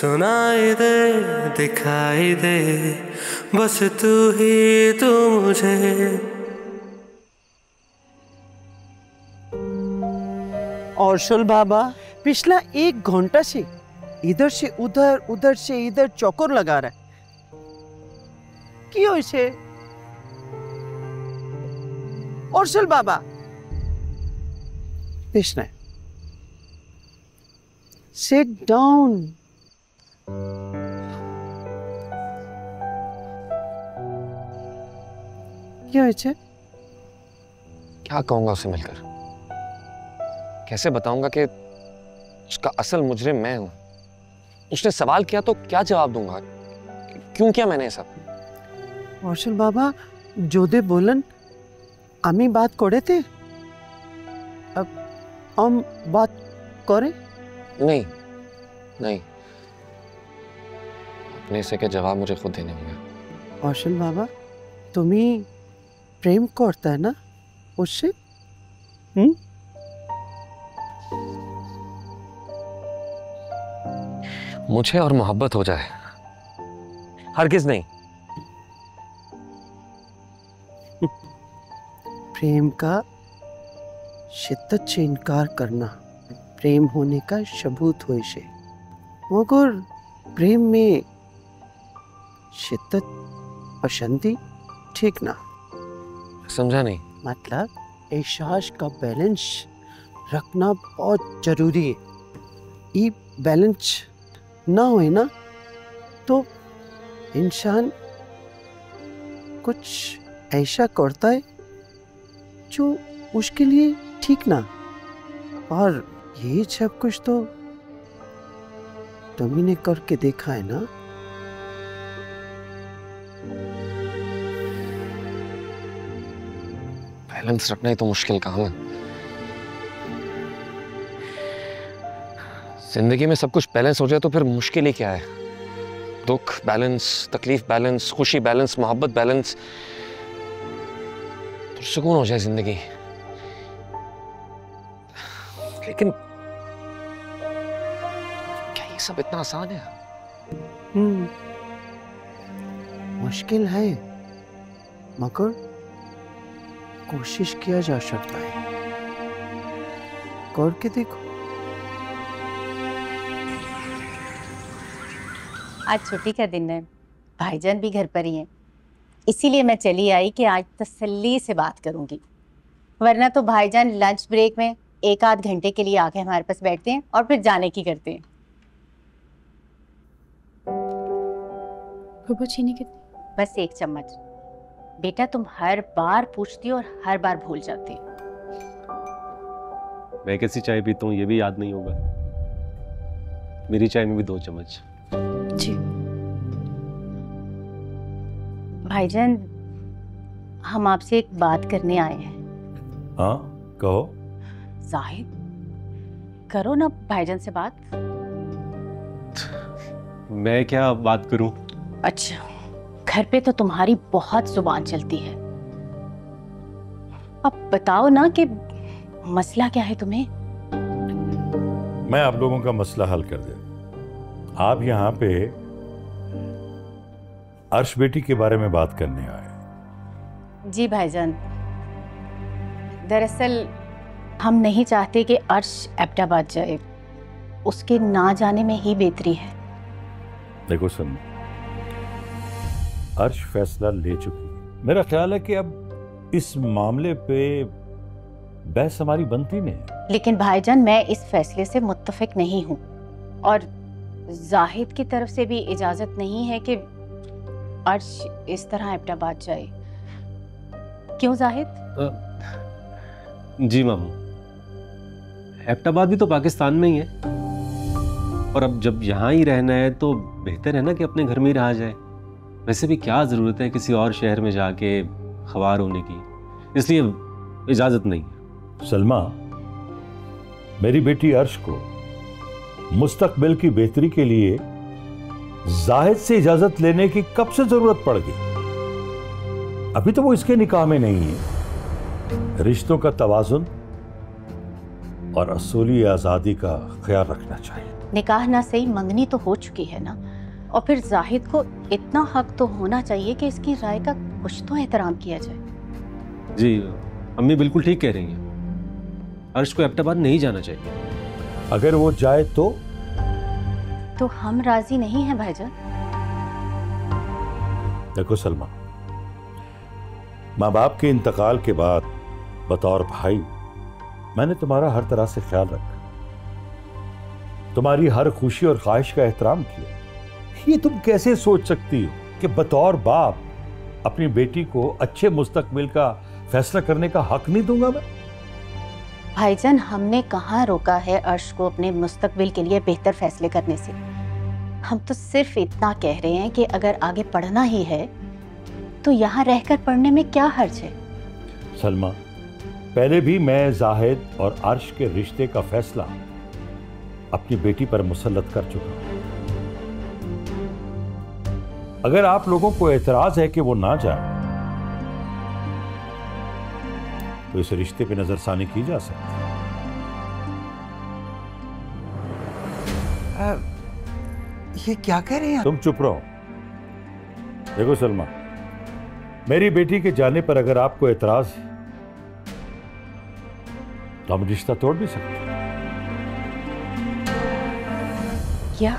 सुनाई दे दिखाई दे, बस तू ही तू मुझे। अर्शुल बाबा पिछला 1 घंटा से इधर से उधर उधर से इधर चक्कर लगा रहा है। क्यों इसे? अर्शुल बाबा कृष्ण सिट डाउन। क्यों इसे? क्या कहूंगा उसे मिलकर? कैसे बताऊंगा कि उसका असल मुजरिम मैं हूं? उसने सवाल किया तो क्या जवाब दूंगा? क्यों किया मैंने सब? अर्शुल बाबा जोदे बोलन आमी बात करे थे, अब हम बात करे? नहीं नहीं, अपने से के जवाब मुझे खुद देने होंगे। अर्शुल बाबा तुम्ही प्रेम करता है ना उससे? मुझे और मोहब्बत हो जाए? हरगिज नहीं। प्रेम का शिद्दत से इनकार करना प्रेम होने का सबूत हो इसे, मगर प्रेम में शिद्दत पसंदी ठीक ना। समझा नहीं। मतलब एहसास का बैलेंस रखना बहुत जरूरी है। ये बैलेंस ना होए ना तो इंसान कुछ ऐसा करता है जो उसके लिए ठीक ना। और ये सब कुछ तो तुम्ही ने करके देखा है ना। बैलेंस रखना ही तो मुश्किल काम है। जिंदगी में सब कुछ बैलेंस हो जाए तो फिर मुश्किल ही क्या है? दुख बैलेंस, तकलीफ बैलेंस, खुशी बैलेंस, मोहब्बत बैलेंस, तो सुकून हो जाए जिंदगी। लेकिन क्या ये सब इतना आसान है? मुश्किल है मगर कोशिश किया जा सकता है। करके देखो। आज छुट्टी का दिन है, भाईजान भी घर पर ही हैं, इसीलिए मैं चली आई कि आज तसल्ली से बात करूंगी। वरना तो भाईजान लंच ब्रेक में 1 आध घंटे के लिए आके हमारे पास बैठते हैं और फिर जाने की करते हैं। चीनी कितनी? बस 1 चम्मच। बेटा तुम हर बार पूछती हो और हर बार भूल जाती हो। मैं कैसी चाय पीता हूँ ये भी याद नहीं होगा। मेरी चाय में भी 2 चम्मच। जी भाईजान, हम आपसे एक बात करने आए हैं। हाँ कहो। जाहिद, करो ना भाईजान से बात। मैं क्या बात करूं? अच्छा, घर पे तो तुम्हारी बहुत जुबान चलती है। अब बताओ ना कि मसला क्या है तुम्हें? मैं आप लोगों का मसला हल कर दे। आप यहाँ पे अर्श बेटी के बारे में बात करने आए। जी भाईजान, दरअसल हम नहीं चाहते कि अर्श एबटाबाद जाए, उसके ना जाने में ही बेहतरी है। देखो सुन, अर्श फैसला ले चुकी है। मेरा ख्याल है कि अब इस मामले पे बहस हमारी बनती नहीं। लेकिन भाईजान, मैं इस फैसले से मुत्तफिक नहीं हूँ और जाहिद की तरफ से भी इजाजत नहीं है कि अर्श इस तरह एबटाबाद जाए। क्यों जाहिद? जी मामू, एबटाबाद भी तो पाकिस्तान में ही है और अब जब यहाँ ही रहना है तो बेहतर है ना कि अपने घर में ही रहा जाए। वैसे भी क्या ज़रूरत है किसी और शहर में जाके ख्वार होने की, इसलिए इजाज़त नहीं है। सलमा, मेरी बेटी अर्श को मुस्तकबिल की बेहतरी के लिए जाहिद से इजाजत लेने की कब से जरूरत पड़ गई? अभी तो वो इसके निकाह में नहीं है। रिश्तों का तवाजुन और असूली आजादी का ख्याल रखना चाहिए। निकाह ना सही मंगनी तो हो चुकी है ना, और फिर जाहिद को इतना हक तो होना चाहिए कि इसकी राय का कुछ तो एहतराम किया जाए। जी अम्मी बिल्कुल ठीक कह रही हैं, अर्श को एबटाबाद नहीं जाना चाहिए। अगर वो जाए तो हम राजी नहीं हैं भाईजान। देखो सलमा, माँ बाप के इंतकाल के बाद बतौर भाई मैंने तुम्हारा हर तरह से ख्याल रखा, तुम्हारी हर खुशी और ख्वाहिश का एहतराम किया। ये तुम कैसे सोच सकती हो कि बतौर बाप अपनी बेटी को अच्छे मुस्तकबिल का फैसला करने का हक नहीं दूंगा मैं? भाईजान, हमने कहाँ रोका है अर्श को अपने मुस्तकबिल के लिए बेहतर फैसले करने से। हम तो सिर्फ इतना कह रहे हैं कि अगर आगे पढ़ना ही है तो यहाँ रहकर पढ़ने में क्या हर्ज है। सलमा, पहले भी मैं जाहिद और अर्श के रिश्ते का फैसला अपनी बेटी पर मुसल्लत कर चुका हूं। अगर आप लोगों को एतराज है कि वो ना जाए तो इस रिश्ते पे नजरसानी की जा सकती है। ये क्या कह रहे हैं? तुम चुप रहो। देखो सलमा, मेरी बेटी के जाने पर अगर आपको एतराज है तो हम रिश्ता तोड़ भी सकते हैं। क्या?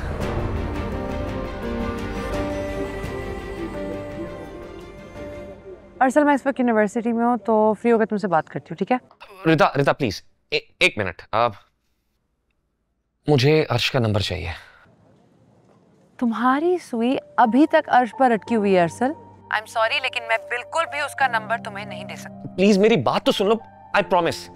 अर्सल, मैं इस वक्त यूनिवर्सिटी में हूँ तो फ्री होकर तुमसे बात करती हूँ, ठीक है? रिता प्लीज एक मिनट। मुझे अर्श का नंबर चाहिए। तुम्हारी सुई अभी तक अर्श पर अटकी हुई है अर्सल। आई एम सॉरी, लेकिन मैं बिल्कुल भी उसका नंबर तुम्हें नहीं दे सकती। प्लीज मेरी बात तो सुन लो। आई प्रॉमिस,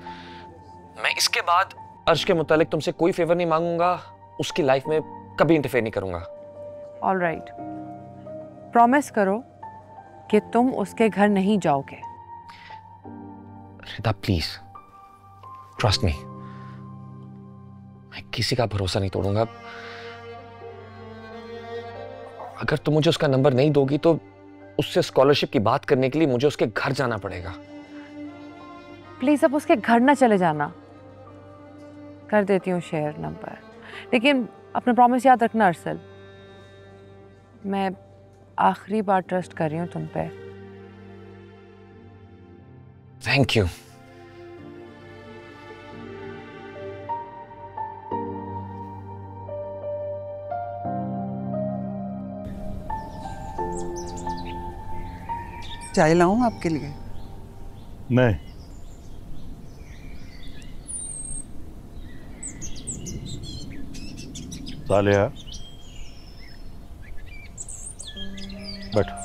मैं इसके बाद अर्श के मुतालिक तुमसे कोई फेवर नहीं मांगूंगा, उसकी लाइफ में कभी इंटरफेयर नहीं करूंगा। ऑल राइट, प्रॉमिस करो कि तुम उसके घर नहीं जाओगे। रिता प्लीज ट्रस्ट मी, मैं किसी का भरोसा नहीं तोड़ूंगा। अगर तुम मुझे उसका नंबर नहीं दोगी तो उससे स्कॉलरशिप की बात करने के लिए मुझे उसके घर जाना पड़ेगा। प्लीज अब उसके घर ना चले जाना। कर देती हूँ शेयर नंबर, लेकिन अपना प्रॉमिस याद रखना अर्सल। मैं आखिरी बार ट्रस्ट कर रही हूँ तुम पे। Thank you. चाय लाऊं आपके लिए? नहीं, सालिया बैठो।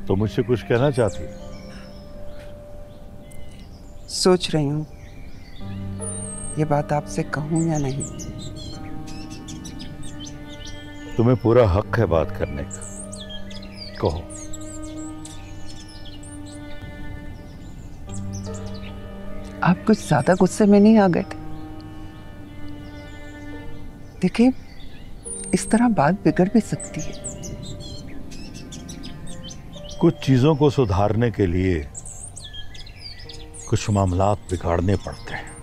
तो मुझसे कुछ कहना चाहती है? सोच रही हूँ ये बात आपसे कहूं या नहीं। तुम्हें पूरा हक है बात करने का, कहो। आप कुछ ज्यादा गुस्से में नहीं आ गए थे? देखिए, इस तरह बात बिगड़ भी सकती है। कुछ चीजों को सुधारने के लिए कुछ मामलात बिगाड़ने पड़ते हैं।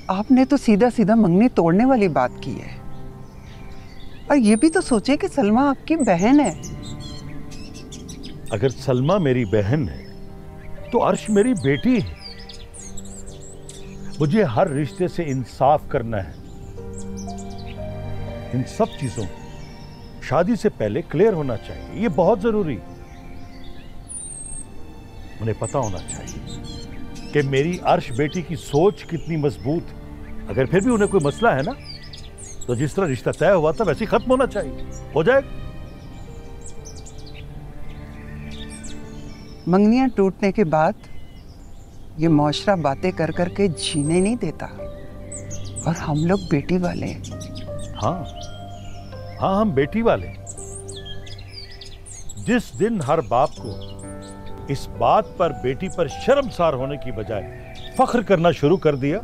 आपने तो सीधा सीधा मंगनी तोड़ने वाली बात की है, और ये भी तो सोचे कि सलमा आपकी बहन है। अगर सलमा मेरी बहन है तो अर्श मेरी बेटी है। मुझे हर रिश्ते से इंसाफ करना है। इन सब चीजों को शादी से पहले क्लियर होना चाहिए, ये बहुत जरूरी है। उन्हें पता होना चाहिए कि मेरी अर्श बेटी की सोच कितनी मजबूत है। अगर फिर भी उन्हें कोई मसला है ना, तो जिस तरह रिश्ता तय हुआ था वैसे ही खत्म होना चाहिए। हो जाएगा। मंगनियां टूटने के बाद ये मुआशरा बातें कर करके जीने नहीं देता, और हम लोग बेटी वाले हैं। हाँ, हम बेटी वाले। जिस दिन हर बाप को इस बात पर बेटी पर शर्मसार होने की बजाय फख्र करना शुरू कर दिया,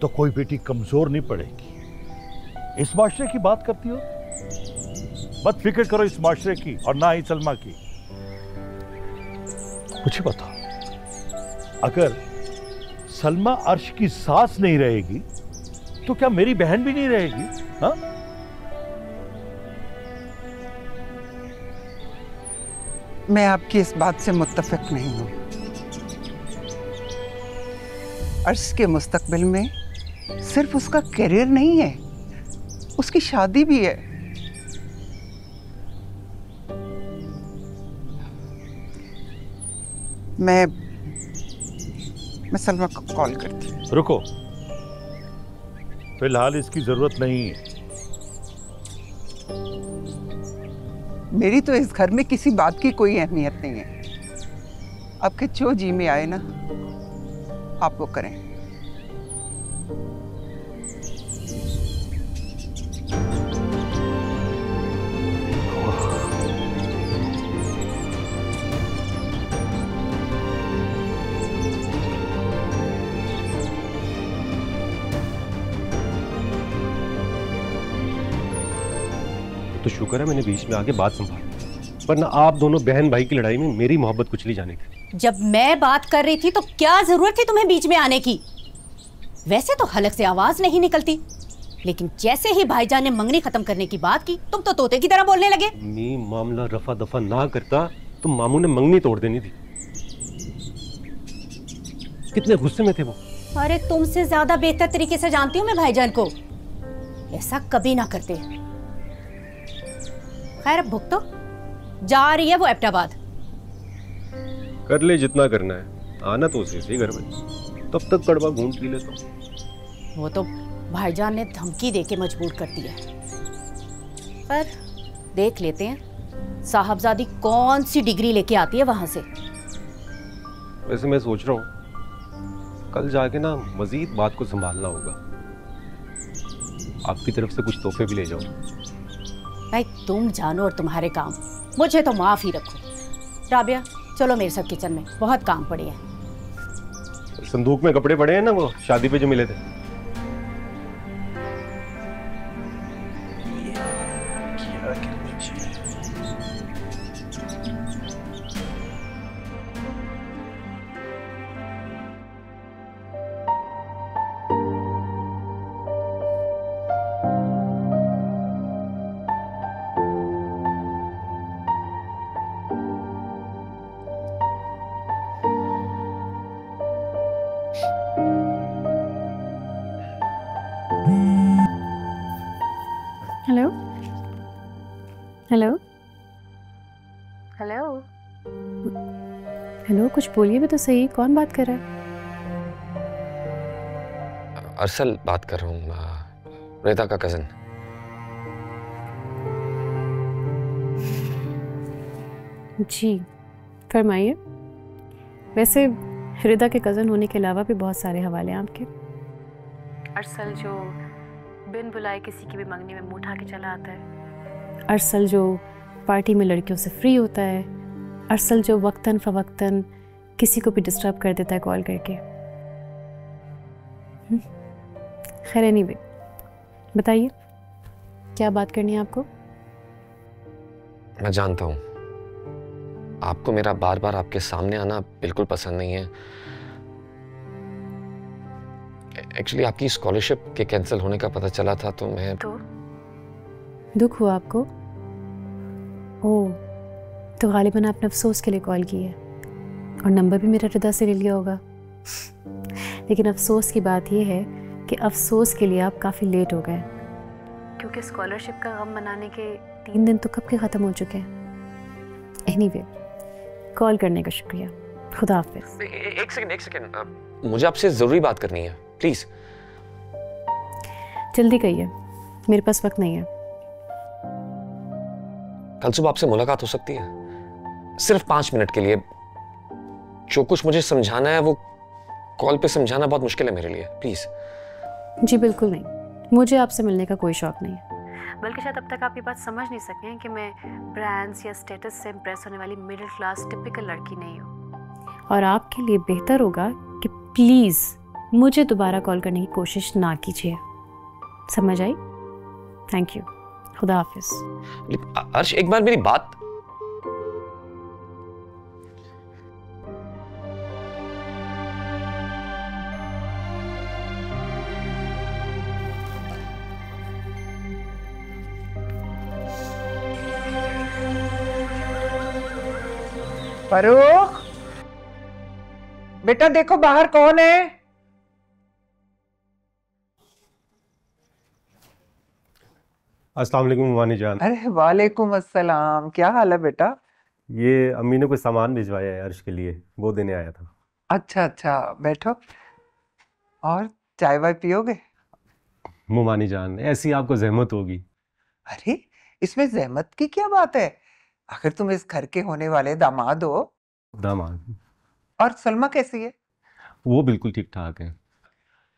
तो कोई बेटी कमजोर नहीं पड़ेगी। इस माशरे की बात करती हो? मत फिक्र करो इस माशरे की, और ना ही सलमा की। मुझे बताओ, अगर सलमा अर्श की सास नहीं रहेगी तो क्या मेरी बहन भी नहीं रहेगी? हाँ, मैं आपकी इस बात से मुत्तफिक नहीं हूं। अर्श के मुस्तकबिल में सिर्फ उसका करियर नहीं है, उसकी शादी भी है। मैं सलमा को कॉल करती हूँ। रुको, फिलहाल इसकी जरूरत नहीं है। मेरी तो इस घर में किसी बात की कोई अहमियत नहीं है। आपके जो जी में आए ना, आप वो करें। तो शुक्र है मैंने बीच में आके बात संभाली, वरना आप दोनों बहन भाई की लड़ाई में मेरी मोहब्बत कुचली जानी थी। जब मैं बात कर रही थी तो क्या जरूरत थी तुम्हें बीच में आने की? वैसे तो हलक से आवाज नहीं निकलती, लेकिन जैसे ही भाईजान ने मंगनी खत्म करने की बात की, तुम तो तोते की तरह बोलने लगे। मैं मामला रफा दफा ना करता तो मामू ने मंगनी तोड़ देनी थी। कितने गुस्से में थे वो। अरे तुमसे ज्यादा बेहतर तरीके से जानती हूँ मैं भाईजान को, ऐसा कभी ना करते। खैर अब भुगतो, जा रही है वो एबटाबाद। कर ले जितना करना है, आना तो उसे से घर में, तब तक कड़वा घूंट पी लेता हूँ। वो तो भाईजान ने धमकी देके मजबूर कर दिया। पर देख लेते हैं साहबजादी कौन सी डिग्री लेके आती है वहां से। वैसे मैं सोच रहा हूँ कल जाके ना मजीद बात को संभालना होगा। आपकी तरफ से कुछ तोहफे भी ले जाओ। भाई तुम जानो और तुम्हारे काम, मुझे तो माफ ही रखो। राबिया चलो मेरे साथ किचन में, बहुत काम पड़े हैं। संदूक में कपड़े पड़े हैं ना, वो शादी पे जो मिले थे। हेलो हेलो हेलो हेलो, कुछ बोलिए भी तो सही, कौन बात कर रहा है? अरसल बात कर रहा हूँ, रेता का कजन। जी फरमाइए। वैसे हृदा के कज़न होने के अलावा भी बहुत सारे हवाले हैं आपके। अरसल जो बिन बुलाए किसी की भी मंगनी में मुंह उठा के चला आता है, अरसल जो पार्टी में लड़कियों से फ्री होता है, अरसल जो वक्तन फवक्तन किसी को भी डिस्टर्ब कर देता है कॉल करके। खैर एनीवे, बताइए क्या बात करनी है आपको? मैं जानता हूँ आपको मेरा बार बार आपके सामने आना बिल्कुल पसंद नहीं है। एक्चुअली आपकी स्कॉलरशिप के कैंसिल होने का पता चला था तो मैं दुख हुआ आपको? ओह, तो गालिबन आपने अफसोस के लिए कॉल की है और नंबर भी मेरा हृदय से ले लिया होगा। लेकिन अफसोस की बात यह है कि अफसोस के लिए आप काफ़ी लेट हो गए, क्योंकि स्कॉलरशिप का गम मनाने के 3 दिन तो कब के ख़त्म हो चुके हैं। एनीवे, कॉल करने का शुक्रिया। खुदा हाफिज़। एक सेकंड, मुझे आपसे ज़रूरी बात करनी है, प्लीज़। जल्दी कहिए, मेरे पास वक्त नहीं है। कल सुबह आपसे मुलाकात हो सकती है? सिर्फ 5 मिनट के लिए। जो कुछ मुझे समझाना है वो कॉल पे समझाना बहुत मुश्किल है मेरे लिए, प्लीज। जी बिल्कुल नहीं, मुझे आपसे मिलने का कोई शौक नहीं है। बल्कि शायद अब तक आप ये बात समझ नहीं सके हैं कि मैं ब्रांड्स या स्टेटस से इम्प्रेस होने वाली मिडिल क्लास टिपिकल लड़की नहीं हूँ। और आपके लिए बेहतर होगा कि प्लीज़ मुझे दोबारा कॉल करने की कोशिश ना कीजिए। समझ आई? Thank you. खुदा हाफिज। अर्श, एक बार मेरी बात। फरूख, बेटा देखो बाहर कौन है। अस्सलाम वालेकुम मानी जान। अरे वालेकुम अस्सलाम, क्या हाल है बेटा? ये अम्मी ने कोई सामान भिजवाया है अर्श के लिए, वो देने आया था। अच्छा अच्छा, बैठो। और चाय वाय पियोगे? मुमानी जान, ऐसी आपको जहमत होगी। अरे इसमें जहमत की क्या बात है, आखिर तुम इस घर के होने वाले दामाद हो। दामाद? और सलमा कैसी है? वो बिल्कुल ठीक ठाक है।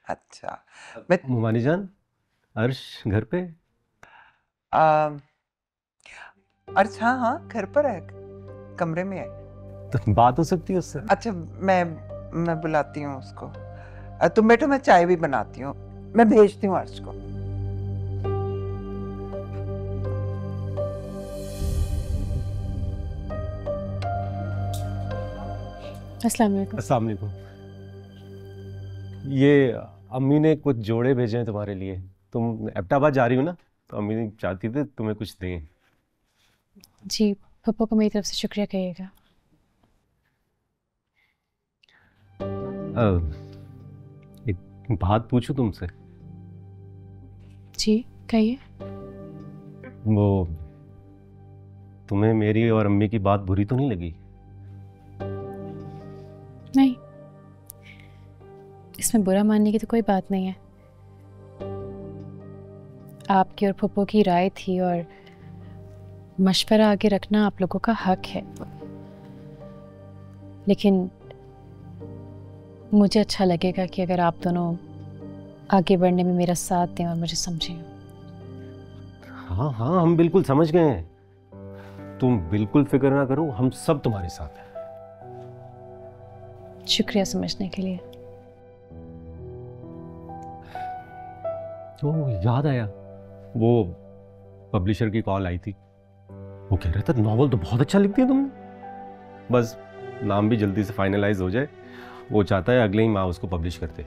अच्छा मैं मुमानी जान, अर्श घर पे? अच्छा हाँ घर पर है, कमरे में है। तो बात हो सकती है उससे? अच्छा मैं बुलाती हूँ उसको। तुम बैठो, मैं चाय भी बनाती हूँ, मैं भेजती हूँ अर्श को। अस्सलाम वालेकुम। अस्सलाम वालेकुम। ये अम्मी ने कुछ जोड़े भेजे हैं तुम्हारे लिए। तुम एबटाबाद जा रही हो ना, तो अम्मी ने चाहती थी तुम्हें कुछ दें। जी, पप्पा को मेरी तरफ से शुक्रिया कहिएगा। एक बात पूछूं तुमसे? जी कहिए। वो तुम्हें मेरी और अम्मी की बात बुरी तो नहीं लगी? नहीं, इसमें बुरा मानने की तो कोई बात नहीं है। आपकी और पप्पो की राय थी और मशवरा आगे रखना आप लोगों का हक है, लेकिन मुझे अच्छा लगेगा कि अगर आप दोनों आगे बढ़ने में मेरा साथ दें और मुझे समझें। हाँ हाँ, हम बिल्कुल समझ गए हैं। तुम बिल्कुल फिक्र ना करो, हम सब तुम्हारे साथ हैं। शुक्रिया समझने के लिए। तो याद आया, वो पब्लिशर की कॉल आई थी। वो कह रहा था नॉवल तो बहुत अच्छा लिखती है तुमने, बस नाम भी जल्दी से फाइनलाइज हो जाए। वो चाहता है अगले ही माह उसको पब्लिश करते।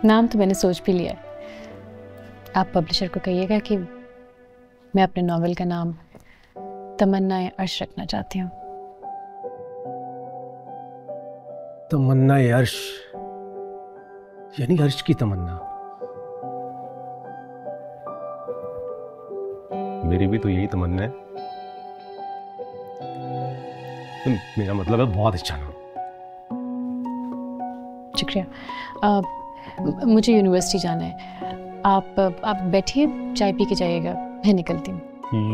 नाम तो मैंने सोच भी लिया है। आप पब्लिशर को कहिएगा कि मैं अपने नॉवेल का नाम तमन्नाए अर्श रखना चाहती हूँ। तमन्नाए अर्श यानी अर्श की तमन्ना। मेरी भी तो यही तमन्ना है। मेरा मतलब है बहुत अच्छा नाम। शुक्रिया। मुझे यूनिवर्सिटी जाना है। आप बैठिए, चाय पी के जाइएगा, मैं निकलती हूँ।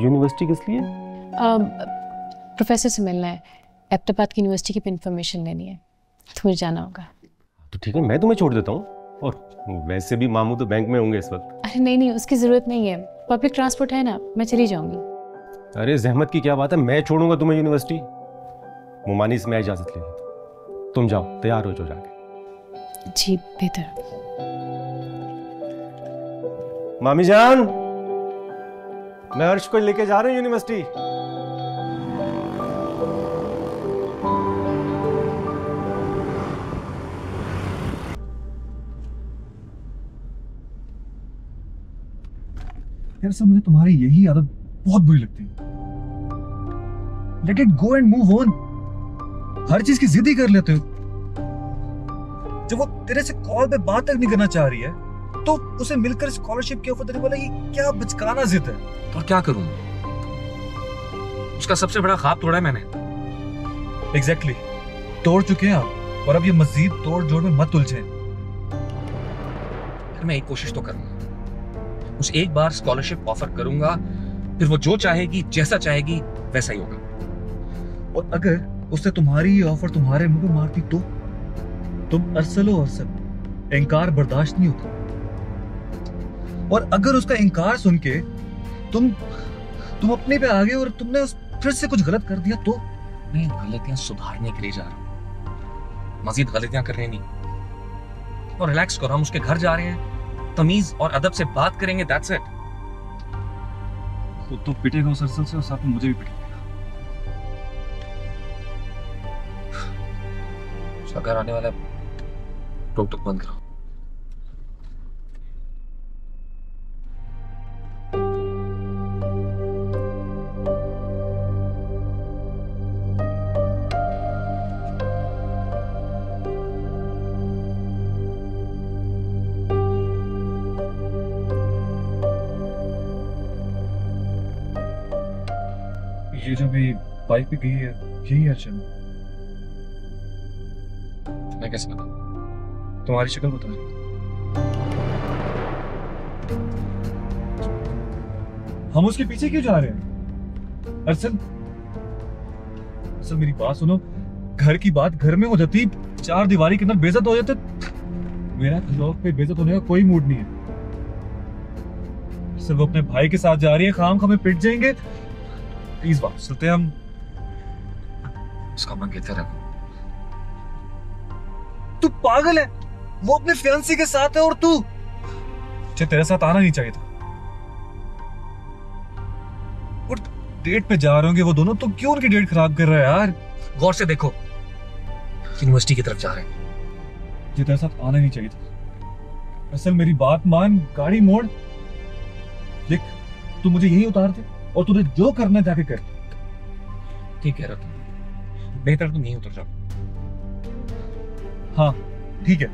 यूनिवर्सिटी किस लिए? प्रोफेसर से मिलना है, एबटाबाद की यूनिवर्सिटी की इन्फॉर्मेशन लेनी है, तो मुझे जाना होगा। तो ठीक है, मैं तुम्हें छोड़ देता हूँ। और वैसे भी मामू तो बैंक में होंगे इस वक्त। अरे नहीं नहीं, उसकी ज़रूरत नहीं है, पब्लिक ट्रांसपोर्ट है ना, मैं चली जाऊंगी। अरे जहमत की क्या बात है, मैं छोड़ूंगा तुम्हें यूनिवर्सिटी। मुमानी से मैं इजाजत ले लेता हूँ, तुम जाओ, तैयार हो जाओ जाके। जी बेहतर। मामी जान, मैं अर्श को लेके जा रहा हूँ यूनिवर्सिटी। यार सब मुझे तुम्हारी यही आदत बहुत बुरी लगती है। Let it go and move on. हर चीज की जिद ही कर लेते हो। जब वो तेरे से कॉल पे बात तक नहीं करना चाह रही है, तो उसे मिलकर स्कॉलरशिप के ऑफर देने वाला ये क्या बचकाना जिद है। और क्या करूं, उसका सबसे बड़ा ख्वाब तोड़ा है मैंने। एग्जैक्टली, तोड़ चुके हैं आप, और अब ये मजीद तोड़ जोड़ में मत उलझे। मैं एक कोशिश तो करूंगा, उस एक बार स्कॉलरशिप ऑफर करूंगा, फिर वो जो चाहेगी जैसा चाहेगी वैसा ही होगा। और अगर उसने तुम्हारी ये ऑफर तुम्हारे मुंह पे मार दी तो तुम अरसल हो अरसल, इनकार बर्दाश्त नहीं होता। और अगर उसका इनकार सुन के तुम अपने पे आ गए और तुमने फिर से कुछ गलत कर दिया तो? मैं गलतियां सुधारने के लिए जा रहा हूं, मजीद गलतियां करने नहीं। और रिलैक्स करो, हम उसके घर जा रहे हैं, तमीज और अदब से बात करेंगे, दैट्स इट। खुद तो पिटेगा उस अरसल से और साथ में मुझे भी पिटेगा। उसका घर आने वाला है, टोक टोक बंद करो। ये जो भी बाइक पे गई है यही है अर्चना। मैं कैसे बताऊं? तुम्हारी शक्ल बता रही। हम उसके पीछे क्यों जा रहे हैं? अरसल मेरी बात सुनो, घर की बात घर में हो जाती, चार दीवारी के अंदर बेइज्जत हो जाते। मेरा लोग पे बेइज्जत होने का कोई मूड नहीं है। सिर्फ वो अपने भाई के साथ जा रही है, खाम खामे पिट जाएंगे। प्लीज बात सुनते हम। उसका मन कहता रखो। तू पागल है, वो अपने फियांसी के साथ है और तू तेरे साथ आना नहीं चाहिए था। और डेट पे जा रहे होंगे वो दोनों, तो क्यों उनकी डेट खराब कर रहा है यार? गौर से देखो, यूनिवर्सिटी की तरफ जा रहे हैं। ये तेरे साथ आना नहीं चाहिए था। असल मेरी बात मान, गाड़ी मोड़। देख तू मुझे यही उतार दे और तुझे जो करना है जाके कर। ठीक कह रहा तुम, बेहतर तुम यहीं उतर जाओ। हाँ ठीक है,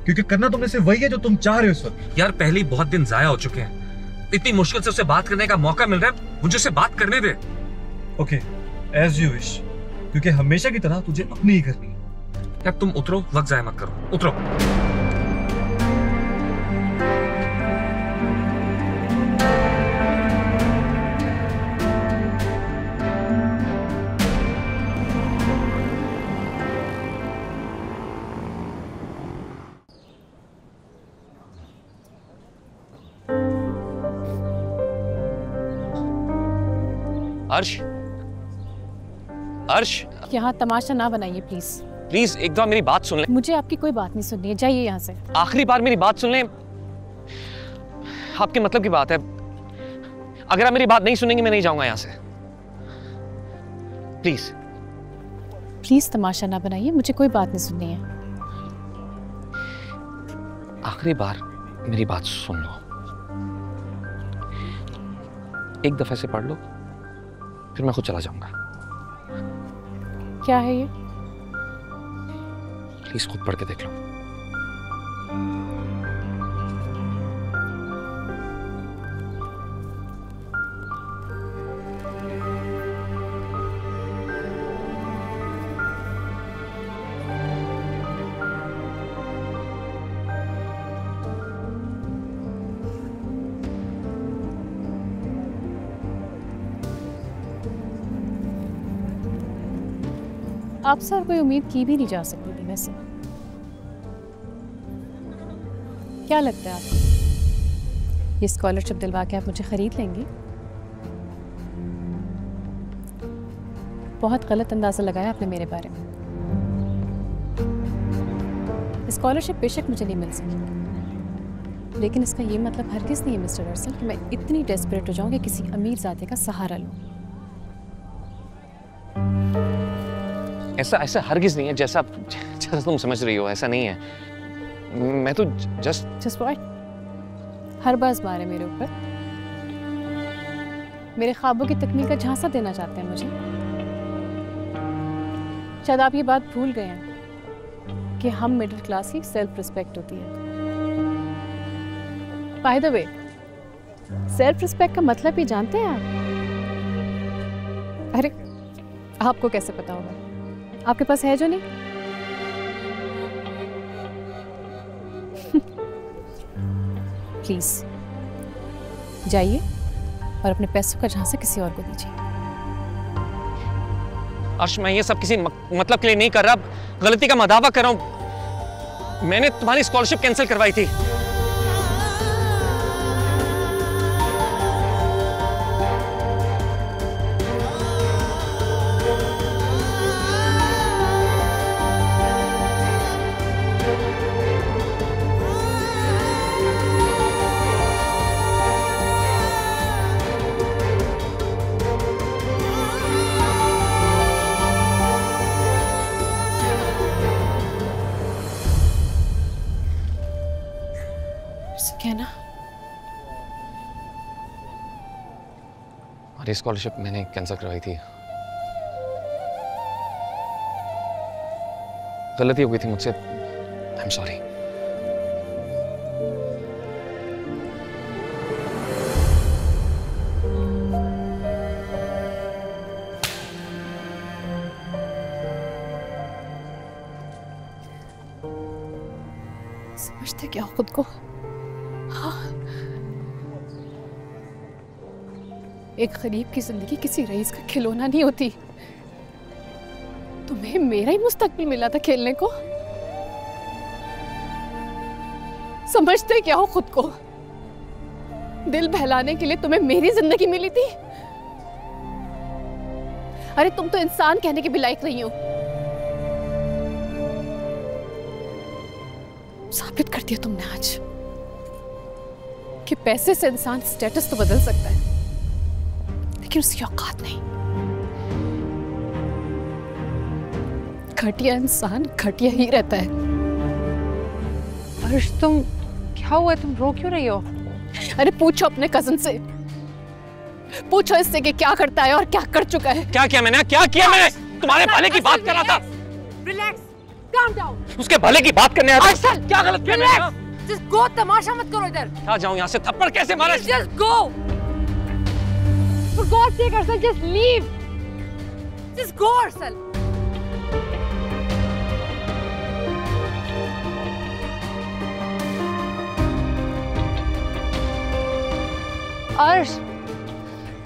क्योंकि करना तुमने सिर्फ वही है जो तुम चाह रहे हो इस वक्त। यार पहले ही बहुत दिन जाया हो चुके हैं, इतनी मुश्किल से उससे बात करने का मौका मिल रहा है, मुझे उससे बात करने दे। ओके एज यू विश, क्योंकि हमेशा की तरह तुझे अपनी ही करनी है। यार तुम उतरो, वक्त जाया मत करो, उतरो। अर्श, अर्श, यहाँ तमाशा ना बनाइए प्लीज। प्लीज एक बार मेरी बात सुन ले। मुझे आपकी कोई बात नहीं सुननी है, जाइए यहाँ से। आखिरी बार मेरी बात सुन ले। आपके मतलब की बात है, अगर आप मेरी बात नहीं सुनेंगे मैं नहीं जाऊंगा यहाँ से। प्लीज प्लीज तमाशा ना बनाइए, मुझे कोई बात नहीं सुननी है। आखिरी बार मेरी बात सुन लो, एक दफे से पढ़ लो, फिर मैं खुद चला जाऊंगा। क्या है ये? प्लीज खुद पढ़ के देख लो। आपसे और कोई उम्मीद की भी नहीं जा सकती थी वैसे। क्या लगता है आपको, ये स्कॉलरशिप दिलवा के आप मुझे खरीद लेंगे? बहुत गलत अंदाजा लगाया आपने मेरे बारे में। स्कॉलरशिप बेशक मुझे नहीं मिल सकी, लेकिन इसका ये मतलब हरगिज़ नहीं है मिस्टर अरसल कि मैं इतनी डेस्परेट हो जाऊं कि किसी अमीर ज़ाते का सहारा लूं। ऐसा हरगिज नहीं है जैसा तुम समझ रही हो, ऐसा नहीं है। मैं तो जस्ट व्हाट? हर बार मार है मेरे ऊपर, मेरे ख्वाबों की तकमील का झांसा देना चाहते हैं मुझे। शायद आप ये बात भूल गए हैं कि हम मिडिल क्लास की सेल्फ रिस्पेक्ट होती है। By the way, self respect का मतलब ही जानते हैं आप? अरे आपको कैसे पता होगा, आपके पास है जो नहीं? प्लीज जाइए और अपने पैसों का झांसा किसी और को दीजिए। अर्श, मैं ये सब किसी मतलब के लिए नहीं कर रहा, गलती का मदावा कर रहा हूं। मैंने तुम्हारी स्कॉलरशिप कैंसिल करवाई थी। कहना और ये स्कॉलरशिप मैंने कैंसिल करवाई थी। गलती हो गई थी मुझसे, आई एम सॉरी। समझते क्या खुद को? हाँ। एक गरीब की जिंदगी किसी रईस का खिलौना नहीं होती। तुम्हें मेरा ही मुस्तकबिल मिला था खेलने को। समझते क्या हो खुद को? दिल बहलाने के लिए तुम्हें मेरी जिंदगी मिली थी। अरे तुम तो इंसान कहने के भी लायक नहीं हो। साबित कर दिया तुमने आज कि पैसे से इंसान स्टेटस तो बदल सकता है, लेकिन उसकी औकात नहीं। घटिया इंसान घटिया ही रहता है। अर्श, तुम क्या हुआ? तुम रो क्यों रही हो? अरे पूछो अपने कजन से, पूछो इससे कि क्या करता है और क्या कर चुका है। क्या किया मैंने? क्या किया मैंने? तुम्हारे भले की बात कर रहा था। Relax, calm down. उसके भले की बात करने आया था। क्या गलत किया मैंने? जस्ट गो, तमाशा मत करो इधर। क्या जाऊं यहाँ से? थप्पड़ कैसे मारे? Just go. For God's sake, Arshal, just leave. Just go, Arshal.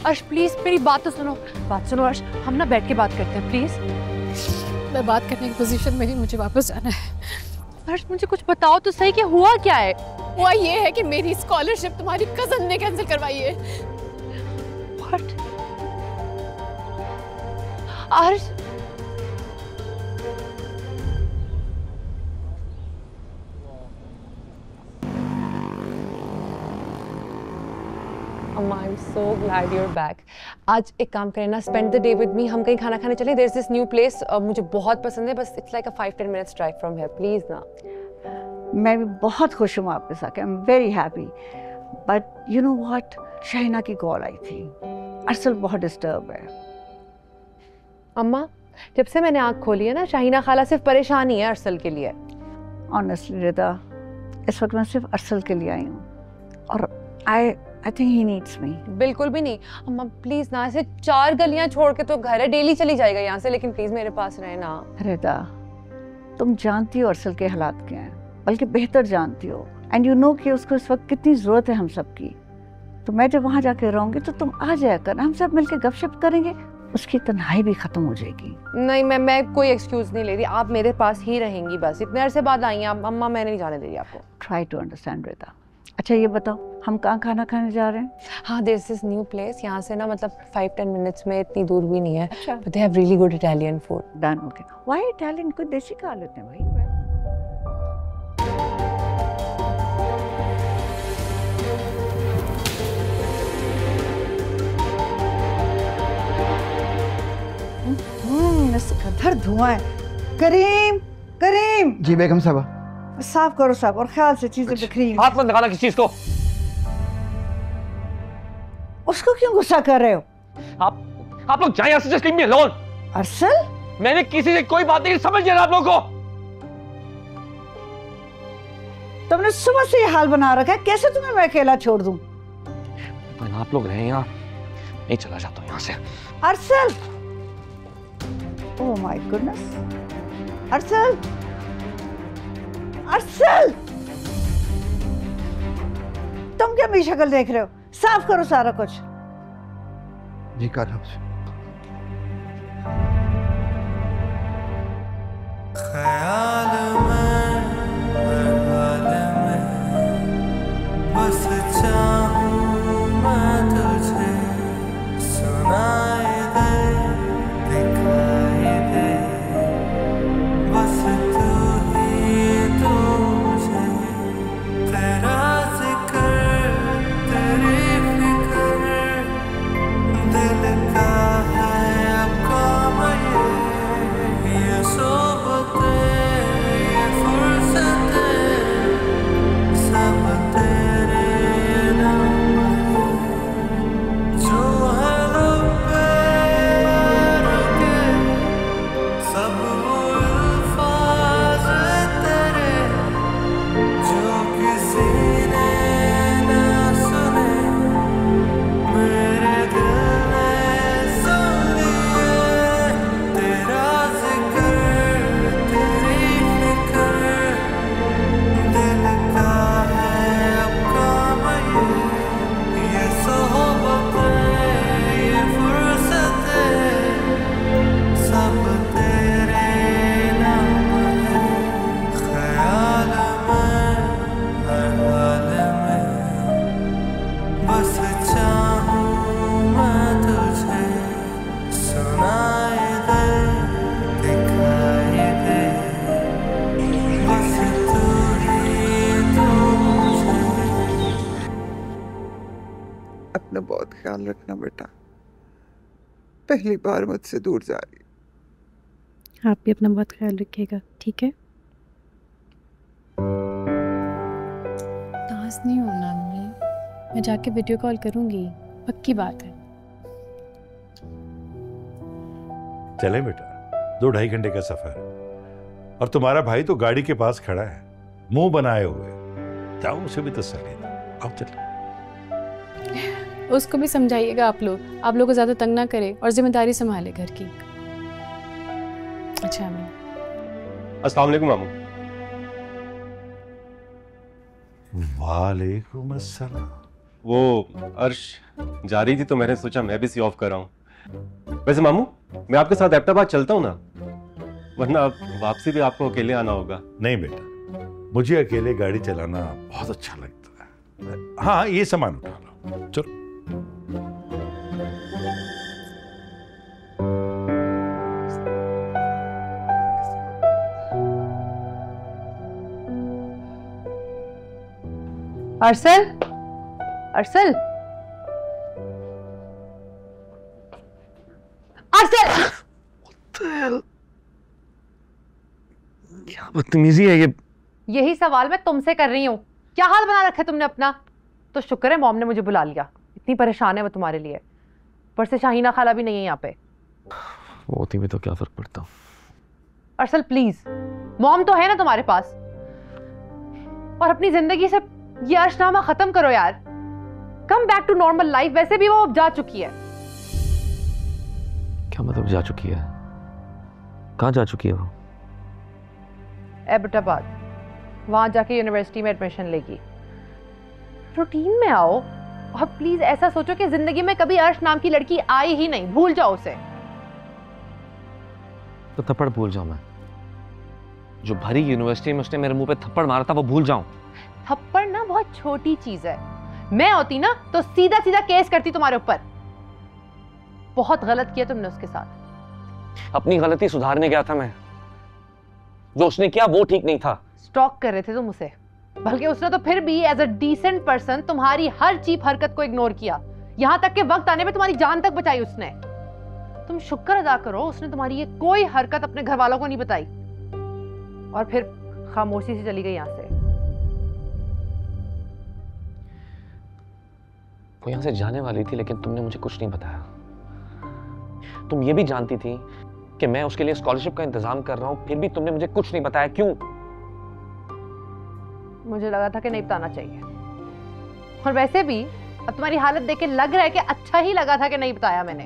अर्श प्लीज मेरी बात तो सुनो। बात सुनो अर्श, हम ना बैठ के बात करते हैं प्लीज। मैं बात करने की पोजीशन में नहीं, मुझे वापस जाना है। अर्श मुझे कुछ बताओ तो सही कि हुआ क्या है? हुआ ये है कि मेरी स्कॉलरशिप तुम्हारी कजन ने कैंसिल करवाई है। What? अर्श, अम्मा, I am so glad you are back. आज एक काम करें ना, spend the day with me. हम कहीं खाना खाने चले। There is this new place, मुझे बहुत पसंद है। बस it's like a 5-10 minutes drive from here, please ना। मैं भी बहुत खुश हूँ वापस आके। I am very happy. But you know what, Shahina की कॉल आई थी। अरसल बहुत डिस्टर्ब है। अम्मा, जब से मैंने आँख खोली है ना, शाहिना खाला सिर्फ परेशान ही है अरसल के लिए। ऑनेस्टली रिदा, इस वक्त मैं सिर्फ अरसल के लिए आई हूँ और I think he needs me. बिल्कुल भी नहीं अम्मा, प्लीज ना। ऐसे 4 गलियां छोड़ के तो घर है, डेली चली जाएगा यहाँ से, लेकिन प्लीज मेरे पास रहे ना। रिदा, तुम जानती हो अरसल के हालात क्या हैं, बल्कि बेहतर जानती हो। एंड यू नो कि उसको इस वक्त कितनी जरूरत है हम सबकी। तो मैं जब वहाँ जाके रहूंगी तो तुम आ जाया कर, हम सब मिलके गपशप करेंगे, उसकी तन्हाई भी खत्म हो जाएगी। नहीं, मैं कोई एक्सक्यूज नहीं ले रही। आप मेरे पास ही रहेंगी बस। इतने अरसे बाद आई हैं अम्मा, मैंने नहीं जाने दे रही आपको। Try to understand Rida. अच्छा ये बताओ, हम कहाँ खाना खाने जा रहे हैं? हाँ, there is this new place. यहाँ से ना मतलब 5-10 मिनट्स में, इतनी दूर भी नहीं है। अच्छा। But they have really good Italian food. Done, okay. Why Italian? कोई देसी खा लेते हैं भाई। इसका धुआं है। करीम, करीम। जी बेगम साहबा। साफ करो साहब, और ख्याल से चीजें बिखरी। हाथ मत लगाना किस चीज को। उसको क्यों गुस्सा कर रहे हो? आप लोग जाएं यहाँ से, जस्ट लीव मी अलोन। अरसल, मैंने किसी से कोई बात नहीं, समझ लिया आप लोगों को। तुमने सुबह से ये हाल बना रखा है, कैसे तुम्हें मैं अकेला छोड़ दूं? आप लोग रहे यहाँ, नहीं चला जाता हूँ यहाँ से। अरसल, ओह माय गुडनेस, अरसल, अरसल, तुम क्या मेरी शक्ल देख रहे हो? साफ करो सारा कुछ। जी कर रहा हूँ। ख्याल में, हर हाल में, बस चाहूं मैं तुझे। सुनाई दे, दिखाई दे, बस तू ही तू मुझे। तेरा जिक्र, तेरी फिक्र, दिल का है अब काम ये सोबतें अपना बहुत ख्याल रखना बेटा, पहली बार मुझसे दूर जा रही। आप भी अपना बहुत ख्याल रखिएगा, ठीक है? उदास नहीं होना मम्मी, मैं जाके वीडियो कॉल करूंगी, पक्की बात है। चले बेटा, 2-2.5 घंटे का सफर, और तुम्हारा भाई तो गाड़ी के पास खड़ा है मुंह बनाए हुए। जाओ उसे भी तसल्ली दो। आओ चल। उसको भी समझाइएगा आप लोग को ज्यादा तंग ना करे और जिम्मेदारी संभाले घर की। अच्छा अम्मी। अस्सलाम वालेकुम मामू। वालेकुम अस्सलाम। वो अर्श जा रही थी तो मैंने सोचा मैं भी सी ऑफ कर रहा हूँ। वैसे मामू मैं आपके साथ एबटाबाद चलता हूँ ना, वरना वापसी भी आपको अकेले आना होगा। नहीं बेटा, मुझे अकेले गाड़ी चलाना बहुत अच्छा लगता है। हाँ ये सामान उठा लो, चलो। अरसल, अरसल, अरसल! क्या बदतमीजी है ये। यही सवाल मैं तुमसे कर रही हूँ, क्या हाल बना रखा है तुमने अपना? तो शुक्र है मॉम ने मुझे बुला लिया, इतनी परेशान है वो तुम्हारे लिए। पर से शाहीना खाला भी नहीं है यहाँ पे। वो होती भी तो क्या फर्क पड़ता। अरसल प्लीज, मॉम तो है ना तुम्हारे पास, और अपनी जिंदगी से ये अर्शनामा खत्म करो यार। Come back to normal life. वैसे भी वो अब जा चुकी है। क्या मतलब जा चुकी है? कहाँ जा चुकी है वो? एबटाबाद, वहां जाके यूनिवर्सिटी में एडमिशन लेगी। रूटीन में आओ और प्लीज ऐसा सोचो कि जिंदगी में कभी अर्श नाम की लड़की आई ही नहीं, भूल जाओ उसे। तो थप्पड़ भूल जाऊं मैं? जो भरी यूनिवर्सिटी में उसने मेरे मुंह पे थप्पड़ मारा था वो भूल जाऊं? थप्पड़ ना बहुत छोटी चीज है। मैं होती ना तो सीधा सीधा केस करती तुम्हारे ऊपर। बहुत गलत किया तुमने उसके साथ। अपनी गलती सुधारने गया था मैं, जो उसने किया वो ठीक नहीं था। स्टॉक कर रहे थे तुम उसे, बल्कि उसने तो फिर भी एज अ डिसेंट पर्सन तुम्हारी हर चीप हरकत को इग्नोर किया। यहां तक कि वक्त आने पे तुम्हारी जान तक बचाई उसने। तुम शुक्र अदा करो उसने तुम्हारी ये कोई हरकत अपने घर वालों को नहीं बताई, और फिर खामोशी से चली गई यहां से। वो यहां से जाने वाली थी, लेकिन तुमने मुझे कुछ नहीं बताया। तुम ये भी जानती थी कि मैं उसके लिए स्कॉलरशिप का इंतजाम कर रहा हूं, फिर भी तुमने मुझे कुछ नहीं बताया। क्यों? मुझे लगा था कि नहीं बताना चाहिए, और वैसे भी अब तुम्हारी हालत देख के लग रहा है कि अच्छा ही लगा था कि नहीं बताया मैंने,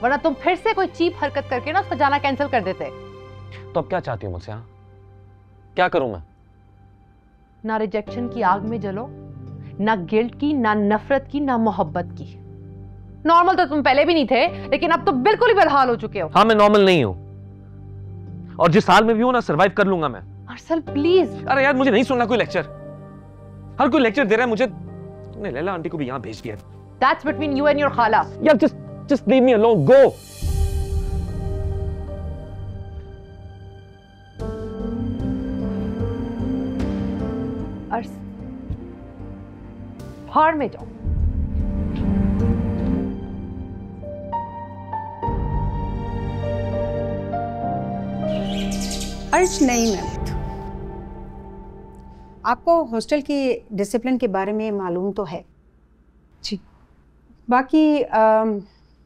वरना तुम फिर से कोई चीप हरकत करके ना उसका जाना कैंसिल कर देते। तो अब क्या चाहती हो मुझसे? हाँ, क्या करूं मैं? ना रिजेक्शन की आग में जलो, ना गिल्ट की, ना नफरत की, ना मोहब्बत की। नॉर्मल तो तुम पहले भी नहीं थे, लेकिन अब तो बिल्कुल ही बदहाल हो चुके हो। हाँ, मैं नॉर्मल नहीं हूं, और जिस हाल में भी हूं ना सर्वाइव कर लूंगा मैं। अरसल प्लीज। अरे यार, मुझे नहीं सुनना कोई लेक्चर। हर कोई लेक्चर दे रहा है मुझे। तुमने लैला आंटी को भी यहां भेज दिया। That's between you and your खाला। यार just leave me alone, go। अर्श, भाड़ में जाओ। अर्श नहीं मैम, आपको हॉस्टल की डिसिप्लिन के बारे में मालूम तो है जी। बाकी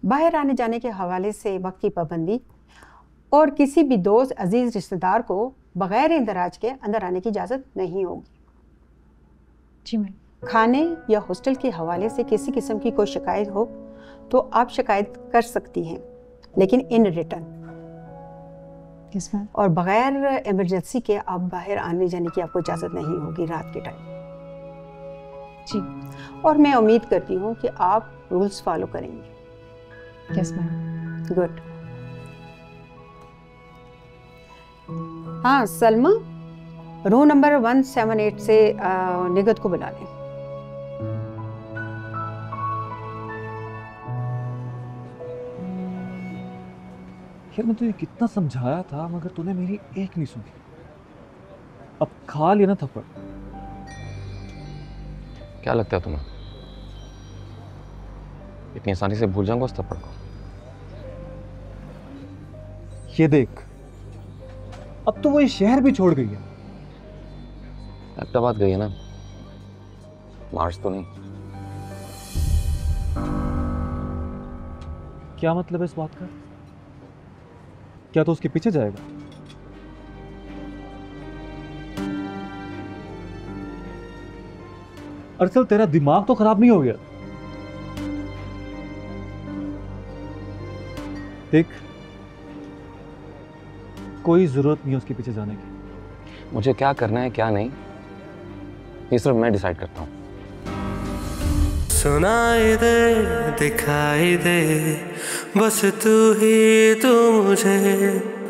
बाहर आने जाने के हवाले से वक्त की पाबंदी और किसी भी दोस्त अजीज़ रिश्तेदार को बग़ैर इंदराज के अंदर आने की इजाज़त नहीं होगी जी मैम। खाने या हॉस्टल के हवाले से किसी किस्म की कोई शिकायत हो तो आप शिकायत कर सकती हैं, लेकिन इन रिटर्न। Yes ma'am. और बग़ैर इमरजेंसी के आप बाहर आने जाने की आपको इजाज़त नहीं होगी रात के टाइम जी। और मैं उम्मीद करती हूँ कि आप रूल्स फॉलो करेंगे। Yes ma'am. गुड। हाँ सलमा, रूम नंबर 178 से निगत को बुला लें। यार मैं तुझे कितना समझाया था, मगर तूने मेरी एक नहीं सुनी। अब खा लिया ना थप्पड़। क्या लगता है तुम्हें? इतनी आसानी से भूल जाऊंगा उस थप्पड़ को? ये देख, अब तो वो ये शहर भी छोड़ गई है। एबटाबाद गई है ना, मार्स तो नहीं। क्या मतलब है इस बात का? क्या तो उसके पीछे जाएगा? अरसल, तेरा दिमाग तो खराब नहीं हो गया? देख, कोई जरूरत नहीं है उसके पीछे जाने की। मुझे क्या करना है क्या नहीं, ये सिर्फ मैं डिसाइड करता हूँ। सुनाई दे, दिखाई दे, बस तू ही तू मुझे।